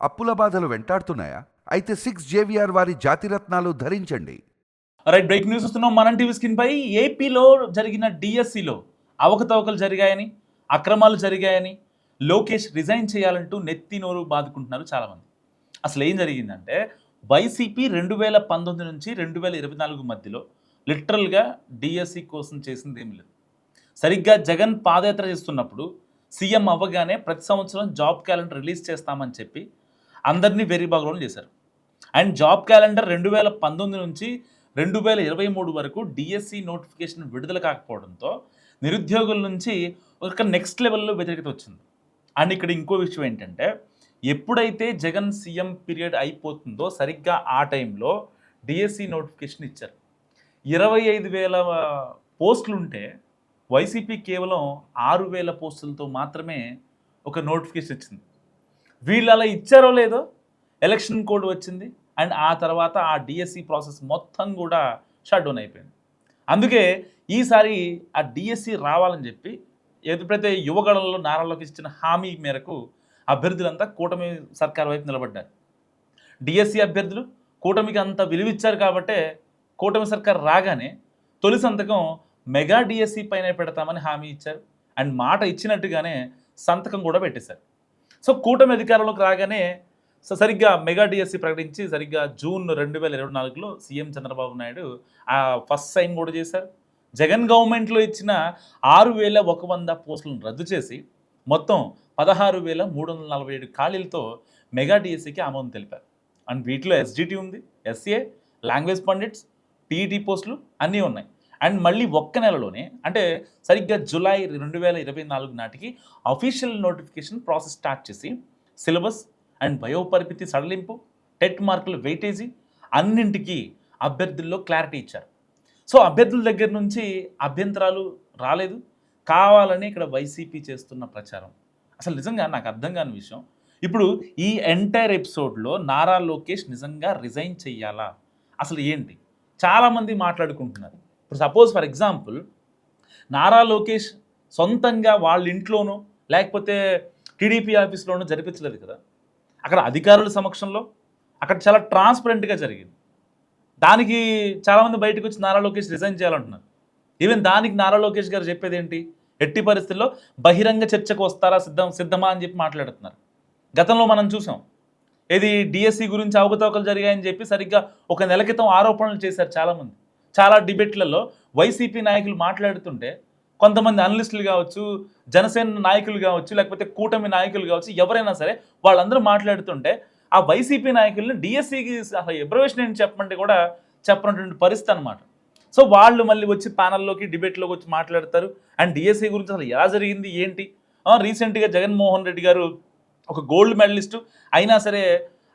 అప్పుల బాధలు వెంటాడుతున్నాయా? అయితే 6 JVR వారి జాతిరత్నాలు ధరించండి. రైట్, బ్రేక్ న్యూస్ వస్తున్నాం మనం టీవీ స్క్రీన్ పై. ఏపీలో జరిగిన డిఎస్సిలో అవకతవకలు జరిగాయని, అక్రమాలు జరిగాయని లోకేష్ రిజైన్ చేయాలంటూ నెత్తి నోరు బాదుకుంటున్నారు చాలామంది. అసలు ఏం జరిగిందంటే వైసీపీ 2019 నుంచి 2024 మధ్యలో లిటరల్గా డిఎస్సి కోసం చేసింది ఏమి లేదు. సరిగ్గా జగన్ పాదయాత్ర చేస్తున్నప్పుడు సీఎం అవ్వగానే ప్రతి సంవత్సరం జాబ్ క్యాలెండర్ రిలీజ్ చేస్తామని చెప్పి అందరినీ వెర్రిబాగులను చేశారు. అండ్ జాబ్ క్యాలెండర్ 2019 నుంచి 2023 వరకు డిఎస్సి నోటిఫికేషన్ విడుదల కాకపోవడంతో నిరుద్యోగుల నుంచి ఒక నెక్స్ట్ లెవెల్లో వ్యతిరేకత వచ్చింది. అండ్ ఇక్కడ ఇంకో విషయం ఏంటంటే ఎప్పుడైతే జగన్ సీఎం పీరియడ్ అయిపోతుందో సరిగ్గా ఆ టైంలో డిఎస్సి నోటిఫికేషన్ ఇచ్చారు. 25,000 పోస్టులు ఉంటే వైసీపీ కేవలం 6,000 పోస్టులతో మాత్రమే ఒక నోటిఫికేషన్ ఇచ్చింది. వీళ్ళు అలా ఇచ్చారో లేదో ఎలక్షన్ కోడ్ వచ్చింది. అండ్ ఆ తర్వాత ఆ డిఎస్సి ప్రాసెస్ మొత్తం కూడా షట్ డౌన్ అయిపోయింది. అందుకే ఈసారి ఆ డిఎస్సి రావాలని చెప్పి ఎప్పుడైతే యువగణంలో నారా లోకేష్ ఇచ్చిన హామీ మేరకు అభ్యర్థులంతా కూటమి సర్కార్ వైపు నిలబడ్డారు. డిఎస్సి అభ్యర్థులు కూటమికి అంత విలువిచ్చారు కాబట్టే కూటమి సర్కార్ రాగానే తొలి సంతకం మెగా డిఎస్సి పైన పెడతామని హామీ ఇచ్చారు. అండ్ మాట ఇచ్చినట్టుగానే సంతకం కూడా పెట్టేశారు. సో కూటమి అధికారంలోకి రాగానే సరిగ్గా మెగా డిఎస్సి ప్రకటించి సరిగ్గా జూన్ 2024లో సీఎం చంద్రబాబు నాయుడు ఆ ఫస్ట్ సైన్ కూడా చేశారు. జగన్ గవర్నమెంట్లో ఇచ్చిన 6,100 పోస్టులను రద్దు చేసి మొత్తం 16,347 ఖాళీలతో మెగా డిఎస్సికి ఆమోదం తెలిపారు. అండ్ వీటిలో ఎస్జిటి ఉంది, ఎస్ఏ, లాంగ్వేజ్ పండిట్స్, టీఈటీ పోస్టులు అన్నీ ఉన్నాయి. అండ్ మళ్ళీ ఒక్క నెలలోనే అంటే సరిగ్గా జూలై 2024 నాటికి అఫీషియల్ నోటిఫికేషన్ ప్రాసెస్ స్టార్ట్ చేసి సిలబస్ అండ్ వయోపరిమితి సడలింపు, టెట్ మార్కుల వెయిటేజీ అన్నింటికీ అభ్యర్థుల్లో క్లారిటీ ఇచ్చారు. సో అభ్యర్థుల దగ్గర నుంచి అభ్యంతరాలు రాలేదు. కావాలని ఇక్కడ వైసీపీ చేస్తున్న ప్రచారం అసలు నిజంగా నాకు అర్థం కాని విషయం. ఇప్పుడు ఈ ఎంటైర్ ఎపిసోడ్లో నారా లోకేష్ నిజంగా రిజైన్ చెయ్యాలా అసలు ఏంటి చాలామంది మాట్లాడుకుంటున్నారు. ఇప్పుడు suppose for example Nara Lokesh సొంతంగా వాళ్ళ ఇంట్లోనో లేకపోతే టీడీపీ ఆఫీస్లోనూ జరిపించలేదు కదా. అక్కడ అధికారుల సమక్షంలో అక్కడ చాలా ట్రాన్స్పరెంట్గా జరిగింది. దానికి చాలామంది బయటకు వచ్చి నారా లోకేష్ రిజైన్ చేయాలంటున్నారు. ఈవెన్ దానికి నారా లోకేష్ గారు చెప్పేది ఏంటి, ఎట్టి పరిస్థితుల్లో బహిరంగ చర్చకు వస్తారా, సిద్ధమా అని చెప్పి మాట్లాడుతున్నారు. గతంలో మనం చూసాం ఇది డిఎస్సి గురించి అవకతవకలు జరిగాయని చెప్పి సరిగ్గా ఒక నెల క్రితం ఆరోపణలు చేశారు చాలామంది. చాలా డిబేట్లలో వైసీపీ నాయకులు మాట్లాడుతుంటే కొంతమంది అనలిస్టులు కావచ్చు, జనసేన నాయకులు కావచ్చు, లేకపోతే కూటమి నాయకులు కావచ్చు, ఎవరైనా సరే వాళ్ళందరూ మాట్లాడుతుంటే ఆ వైసీపీ నాయకుల్ని డిఎస్సికి అసలు ఎబ్రవేషన్ ఏంటి చెప్పమంటే కూడా చెప్పనటువంటి పరిస్థితి అనమాట. సో వాళ్ళు మళ్ళీ వచ్చి ప్యానల్లోకి డిబేట్లోకి వచ్చి మాట్లాడతారు. అండ్ డిఎస్సి గురించి అసలు ఎలా జరిగింది ఏంటి. రీసెంట్గా జగన్మోహన్ రెడ్డి గారు ఒక గోల్డ్ మెడలిస్టు అయినా సరే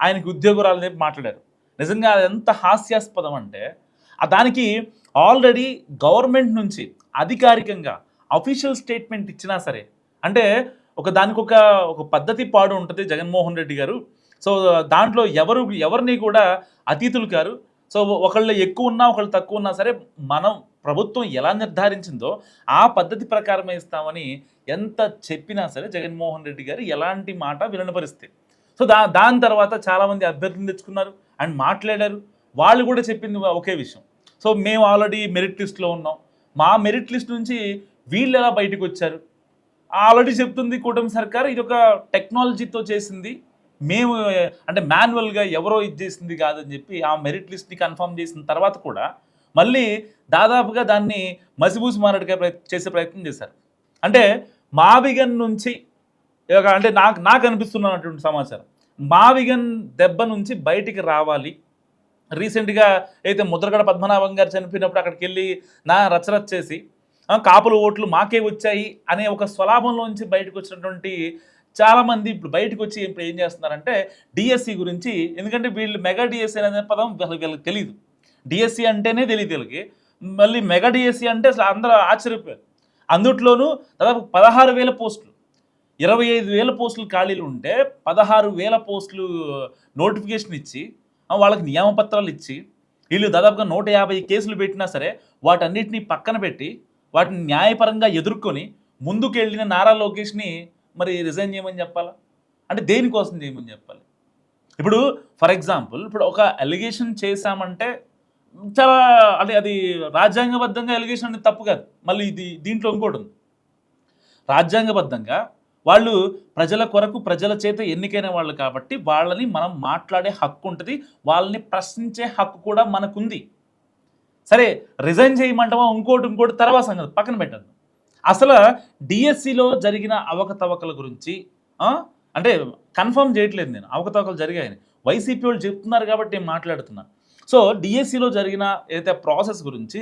ఆయనకి ఉద్యోగురాలని చెప్పి మాట్లాడారు. నిజంగా అది ఎంత హాస్యాస్పదం అంటే దానికి ఆల్రెడీ గవర్నమెంట్ నుంచి అధికారికంగా అఫీషియల్ స్టేట్మెంట్ ఇచ్చినా సరే అంటే దానికి ఒక పద్ధతి పాడు ఉంటుంది జగన్మోహన్ రెడ్డి గారు. సో దాంట్లో ఎవరిని కూడా అతీతులు కారు. సో ఒకళ్ళు ఎక్కువ ఉన్నా ఒకళ్ళు తక్కువ ఉన్నా సరే మనం ప్రభుత్వం ఎలా నిర్ధారించిందో ఆ పద్ధతి ప్రకారమే ఇస్తామని ఎంత చెప్పినా సరే జగన్మోహన్ రెడ్డి గారు ఎలాంటి మాట వినని పరిస్థితి. సో దాని తర్వాత చాలామంది అభ్యర్థులు తెచ్చుకున్నారు అండ్ మాట్లాడారు. వాళ్ళు కూడా చెప్పింది ఒకే విషయం. సో మేము ఆల్రెడీ మెరిట్ లిస్ట్లో ఉన్నాం, మా మెరిట్ లిస్ట్ నుంచి వీళ్ళు ఎలా బయటకు వచ్చారు. ఆల్రెడీ చెప్తుంది కూటమి సర్కార్ ఇది ఒక టెక్నాలజీతో చేసింది, మేము అంటే మాన్యువల్గా ఎవరో ఇది చేసింది కాదని చెప్పి ఆ మెరిట్ లిస్ట్ని కన్ఫర్మ్ చేసిన తర్వాత కూడా మళ్ళీ దాదాపుగా దాన్ని మసిబూసి మారడిగా చేసే ప్రయత్నం చేశారు. అంటే మావిగన్ నుంచి అంటే నాకు అనిపిస్తున్నటువంటి సమాచారం మావిగన్ దెబ్బ నుంచి బయటికి రావాలి. రీసెంట్గా అయితే ముద్రగడ పద్మనాభం గారు చనిపోయినప్పుడు అక్కడికి వెళ్ళి రచరచ చేసి కాపుల ఓట్లు మాకే వచ్చాయి అనే ఒక స్వలాభంలోంచి బయటకు వచ్చినటువంటి చాలామంది ఇప్పుడు బయటకు వచ్చి ఇప్పుడు ఏం చేస్తున్నారంటే డిఎస్సి గురించి, ఎందుకంటే వీళ్ళు మెగా డిఎస్సి అనే పదం వీళ్ళకి తెలియదు. డిఎస్సి అంటేనే తెలియదు వీళ్ళకి, మళ్ళీ మెగా డిఎస్సి అంటే అసలు అందరూ ఆశ్చర్యపోయారు. అందుట్లోనూ దాదాపు 16,000 పోస్టులు, 25,000 పోస్టులు ఖాళీలు ఉంటే 16,000 పోస్టులు నోటిఫికేషన్ ఇచ్చి వాళ్ళకి నియామపత్రాలు ఇచ్చి వీళ్ళు దాదాపుగా 150 కేసులు పెట్టినా సరే వాటన్నిటిని పక్కన పెట్టి వాటిని న్యాయపరంగా ఎదుర్కొని ముందుకు వెళ్ళిన నారా లోకేష్ని మరి రిజైన్ చేయమని చెప్పాలా అంటే దేనికోసం చేయమని చెప్పాలి. ఇప్పుడు ఫర్ ఎగ్జాంపుల్ ఇప్పుడు ఒక అలిగేషన్ చేశామంటే చాలా అది రాజ్యాంగబద్ధంగా అలిగేషన్ అనేది తప్పు కాదు. మళ్ళీ దీంట్లో ఇంకోటి ఉంది. రాజ్యాంగబద్ధంగా వాళ్ళు ప్రజల కొరకు ప్రజల చేత ఎన్నికైన వాళ్ళు కాబట్టి వాళ్ళని మనం మాట్లాడే హక్కు ఉంటుంది, వాళ్ళని ప్రశ్నించే హక్కు కూడా మనకుంది. సరే రిజైన్ చేయమంటావా ఇంకోటి తర్వాత సంగతి పక్కన పెట్టద్దు. అసలు డిఎస్సిలో జరిగిన అవకతవకల గురించి అంటే కన్ఫర్మ్ చేయట్లేదు నేను, అవకతవకలు జరిగాయని వైసీపీ వాళ్ళు చెప్తున్నారు కాబట్టి నేను మాట్లాడుతున్నా. సో డిఎస్సిలో జరిగిన ఏదైతే ప్రాసెస్ గురించి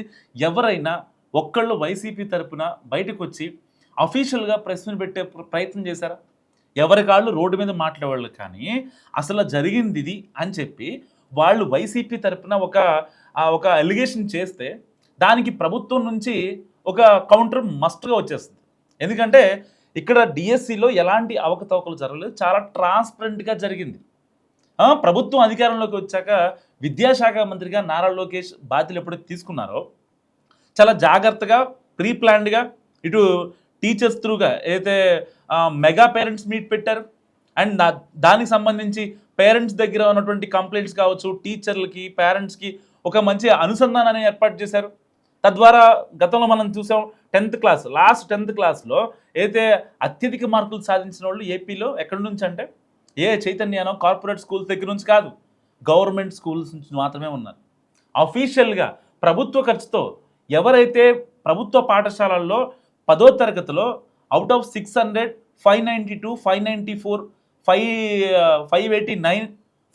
ఎవరైనా ఒక్కళ్ళు వైసీపీ తరపున బయటకు వచ్చి అఫీషియల్గా ప్రెస్ మీట్ పెట్టే ప్రయత్నం చేశారా? ఎవరి కాళ్ళు రోడ్డు మీద మాట్లాడేవాళ్ళు, కానీ అసలు జరిగింది ఇది అని చెప్పి వాళ్ళు వైసీపీ తరపున ఒక అలిగేషన్ చేస్తే దానికి ప్రభుత్వం నుంచి ఒక కౌంటర్ మస్ట్గా వచ్చేస్తుంది. ఎందుకంటే ఇక్కడ డిఎస్సిలో ఎలాంటి అవకతవకలు జరగలేదు, చాలా ట్రాన్స్పరెంట్గా జరిగింది. ప్రభుత్వం అధికారంలోకి వచ్చాక విద్యాశాఖ మంత్రిగా నారా లోకేష్ బాధ్యతలు ఎప్పుడైతే తీసుకున్నారో చాలా జాగ్రత్తగా ప్రీ ప్లాన్డ్గా ఇటు టీచర్స్ త్రూగా ఏదైతే మెగా పేరెంట్స్ మీట్ పెట్టారు, అండ్ దానికి సంబంధించి పేరెంట్స్ దగ్గర ఉన్నటువంటి కంప్లైంట్స్ కావచ్చు, టీచర్లకి పేరెంట్స్కి ఒక మంచి అనుసంధానాన్ని ఏర్పాటు చేశారు. తద్వారా గతంలో మనం చూసాం 10th క్లాస్ లాస్ట్ 10th క్లాస్లో అయితే అత్యధిక మార్కులు సాధించిన వాళ్ళు ఏపీలో ఎక్కడి నుంచి అంటే ఏ చైతన్యానో కార్పొరేట్ స్కూల్స్ దగ్గర నుంచి కాదు, గవర్నమెంట్ స్కూల్స్ నుంచి మాత్రమే ఉన్నారు. అఫీషియల్గా ప్రభుత్వ ఖర్చుతో ఎవరైతే ప్రభుత్వ పాఠశాలల్లో 10వ తరగతిలో అవుట్ ఆఫ్ 600 592 594 589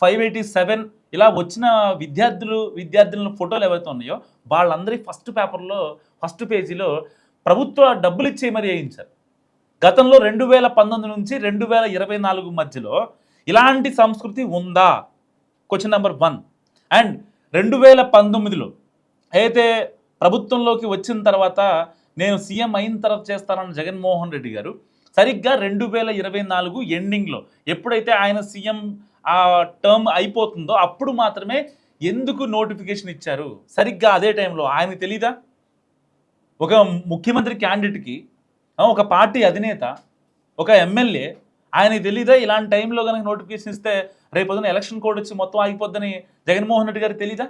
587 ఇలా వచ్చిన విద్యార్థుల ఫోటోలు ఎవరైతే ఉన్నాయో వాళ్ళందరి ఫస్ట్ పేజీలో ప్రభుత్వ డబ్బులు ఇచ్చే మరీ వేయించారు. గతంలో 2019 నుంచి 2024 మధ్యలో ఇలాంటి సంస్కృతి ఉందా? Question number 1. అండ్ 2019లో అయితే ప్రభుత్వంలోకి వచ్చిన తర్వాత నేను సీఎం అయిన తర్వాత చేస్తానన్న జగన్మోహన్ రెడ్డి గారు సరిగ్గా 2024 ఎండింగ్లో ఎప్పుడైతే ఆయన సీఎం ఆ టర్మ్ అయిపోతుందో అప్పుడు మాత్రమే ఎందుకు నోటిఫికేషన్ ఇచ్చారు? సరిగ్గా అదే టైంలో ఆయనకు తెలీదా? ఒక ముఖ్యమంత్రి క్యాండిడేట్కి ఒక పార్టీ అధినేత ఒక ఎమ్మెల్యే ఆయనకి తెలీదా ఇలాంటి టైంలో కనుక నోటిఫికేషన్ ఇస్తే రేపొద్దున ఎలక్షన్ కోడ్ వచ్చి మొత్తం ఆగిపోద్దని జగన్మోహన్ రెడ్డి గారికి తెలీదా?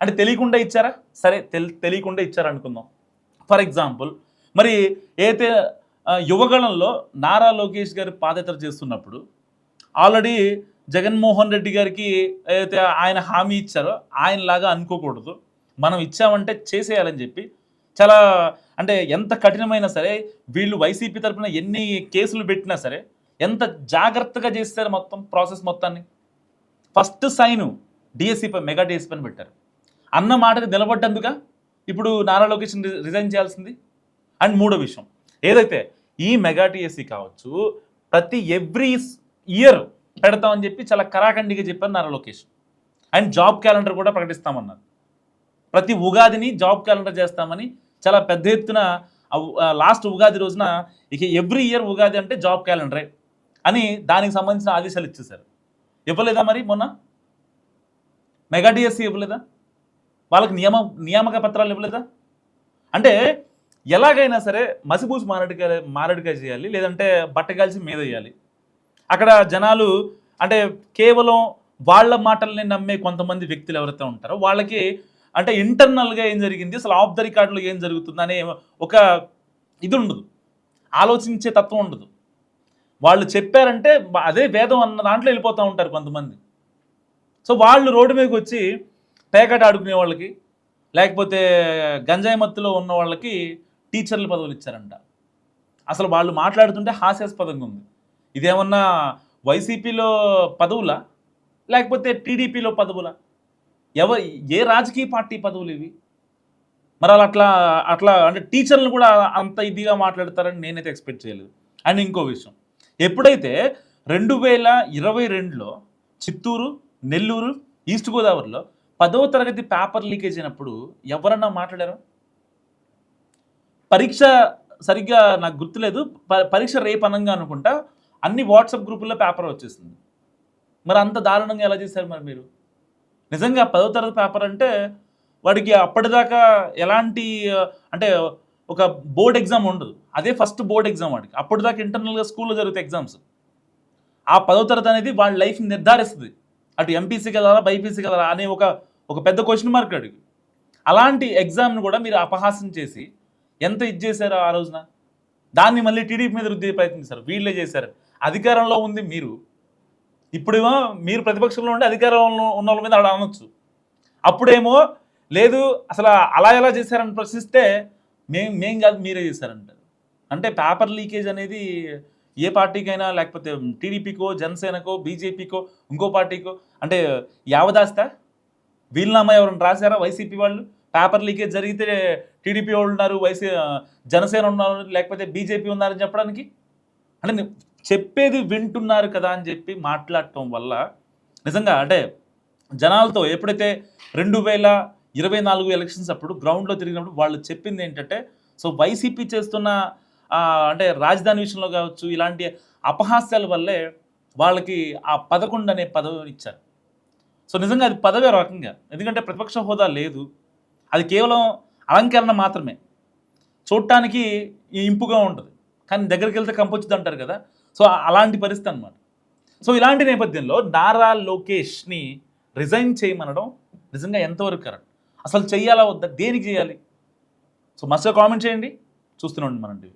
అంటే తెలియకుండా ఇచ్చారా? సరే తెలియకుండా ఇచ్చారనుకుందాం. ఫర్ ఎగ్జాంపుల్ మరి ఏదైతే యువగళంలో నారా లోకేష్ గారు పాదయాత్ర చేస్తున్నప్పుడు ఆల్రెడీ జగన్మోహన్ రెడ్డి గారికి ఏదైతే ఆయన హామీ ఇచ్చారో ఆయనలాగా అనుకోకూడదు, మనం ఇచ్చామంటే చేసేయాలని చెప్పి చాలా అంటే ఎంత కఠినమైనా సరే వీళ్ళు వైసీపీ తరఫున ఎన్ని కేసులు పెట్టినా సరే ఎంత జాగ్రత్తగా చేస్తారు మొత్తం ప్రాసెస్ మొత్తాన్ని. ఫస్ట్ సైను డిఎస్సీపై మెగా డిఎస్సీ పైన పెట్టారు. అన్న మాటకి నిలబడ్డందుక ఇప్పుడు నారా లోకేష్ రిజైన్ చేయాల్సింది. అండ్ మూడో విషయం ఏదైతే ఈ మెగా డిఎస్సీ కావచ్చు ప్రతి ఎవ్రీ ఇయర్ పెడతామని చెప్పి చాలా కరాఖండిగా చెప్పారు Nara Lokesh. And job calendar కూడా ప్రకటిస్తామన్నారు. ప్రతి ఉగాదిని జాబ్ క్యాలెండర్ చేస్తామని చాలా పెద్ద ఎత్తున లాస్ట్ ఉగాది రోజున ఇక ఎవ్రీ ఇయర్ ఉగాది అంటే జాబ్ క్యాలెండరే అని దానికి సంబంధించిన ఆదేశాలు ఇచ్చేశారు. ఇవ్వలేదా మరి మొన్న మెగా డిఎస్సీ ఇవ్వలేదా? వాళ్ళకి నియామక పత్రాలు ఇవ్వలేదా? అంటే ఎలాగైనా సరే మసిపూసి మారడికాయ చేయాలి, లేదంటే బట్టగాల్సి మీద వేయాలి. అక్కడ జనాలు అంటే కేవలం వాళ్ళ మాటల్ని నమ్మే కొంతమంది వ్యక్తులు ఎవరైతే ఉంటారో వాళ్ళకి అంటే ఇంటర్నల్గా ఏం జరిగింది అసలు ఆఫ్ ద రికార్డులో ఏం జరుగుతుంది అనే ఒక ఇది ఉండదు, ఆలోచించే తత్వం ఉండదు. వాళ్ళు చెప్పారంటే అదే వేదం అన్న దాంట్లో వెళ్ళిపోతూ ఉంటారు కొంతమంది. సో వాళ్ళు రోడ్డు మీదకి వచ్చి పేకాట ఆడుకునే వాళ్ళకి లేకపోతే గంజాయి మత్తులో ఉన్న వాళ్ళకి టీచర్ల పదవులు ఇచ్చారంట. అసలు వాళ్ళు మాట్లాడుతుంటే హాస్యాస్పదంగా ఉంది. ఇదేమన్నా వైసీపీలో పదవులా లేకపోతే టీడీపీలో పదవులా? ఏ రాజకీయ పార్టీ పదవులు ఇవి? మరి అట్లా అంటే టీచర్లను కూడా అంత ఇదిగా మాట్లాడతారని నేనైతే ఎక్స్పెక్ట్ చేయలేదు. అండ్ ఇంకో విషయం ఎప్పుడైతే 2022లో చిత్తూరు, నెల్లూరు, ఈస్ట్ గోదావరిలో 10వ తరగతి పేపర్ లీకేజ్ అయినప్పుడు ఎవరన్నా మాట్లాడారా? పరీక్ష సరిగ్గా నాకు గుర్తులేదు, పరీక్ష రేపు అనంగా అనుకుంటా అన్ని వాట్సాప్ గ్రూపుల్లో పేపర్ వచ్చేసింది. మరి అంత దారుణంగా ఎలా చేశారు మరి మీరు? నిజంగా 10వ తరగతి పేపర్ అంటే వాడికి అప్పటిదాకా ఎలాంటి అంటే ఒక బోర్డ్ ఎగ్జామ్ ఉండదు, అదే ఫస్ట్ బోర్డ్ ఎగ్జామ్ వాడికి. అప్పటిదాకా ఇంటర్నల్గా స్కూల్లో జరుగుతాయి ఎగ్జామ్స్. ఆ 10వ తరగతి అనేది వాళ్ళ లైఫ్ని నిర్ధారిస్తుంది. అటు ఎంపీసీకి వెళ్ళాలా బైపీసీకి వెళ్ళాలా అనే ఒక పెద్ద క్వశ్చన్ మార్క్ అడిగి అలాంటి ఎగ్జామ్ను కూడా మీరు అపహాస్యం చేసి ఎంత ఇది చేశారో ఆ రోజున దాన్ని మళ్ళీ టీడీపీ మీద రుద్దే ప్రయత్నిస్తారు. వీళ్ళే చేశారు. అధికారంలో ఉంది మీరు, ఇప్పుడేమో మీరు ప్రతిపక్షంలో ఉండి అధికారంలో ఉన్న వాళ్ళ మీద అలా అనొచ్చు. అప్పుడేమో లేదు అసలు అలా ఎలా చేశారని ప్రశ్నిస్తే మేం కాదు మీరే చేశారంటారు. అంటే పేపర్ లీకేజ్ అనేది ఏ పార్టీకైనా లేకపోతే టీడీపీకో జనసేనకో బీజేపీకో ఇంకో పార్టీకో అంటే యావదాస్తా వీలునామా ఎవరైనా రాశారా? వైసీపీ వాళ్ళు పేపర్ లీకేజ్ జరిగితే టీడీపీ వాళ్ళు ఉన్నారు, జనసేన ఉన్నారు, లేకపోతే బీజేపీ ఉన్నారని చెప్పడానికి. అంటే చెప్పేది వింటున్నారు కదా అని చెప్పి మాట్లాడటం వల్ల నిజంగా అంటే జనాలతో ఎప్పుడైతే 2024 ఎలక్షన్స్ అప్పుడు గ్రౌండ్లో తిరిగినప్పుడు వాళ్ళు చెప్పింది ఏంటంటే సో వైసీపీ చేస్తున్న అంటే రాజధాని విషయంలో కావచ్చు ఇలాంటి అపహాస్యాల వల్లే వాళ్ళకి ఆ 11 అనే పదవి ఇచ్చారు. సో నిజంగా అది పదవి రకంగా, ఎందుకంటే ప్రతిపక్ష హోదా లేదు, అది కేవలం అలంకరణ మాత్రమే, చూడటానికి ఇంపుగా ఉంటుంది కానీ దగ్గరికి వెళ్తే కంపొచ్చుద్ది అంటారు కదా. సో అలాంటి పరిస్థితి అనమాట. సో ఇలాంటి నేపథ్యంలో నారా లోకేష్ని రిజైన్ చేయమనడం నిజంగా ఎంతవరకు కరెక్ట్? అసలు చెయ్యాలా వద్దా? దేనికి చేయాలి? సో మస్తు కామెంట్ చేయండి. చూస్తూనే ఉండండి మనం టీవీ.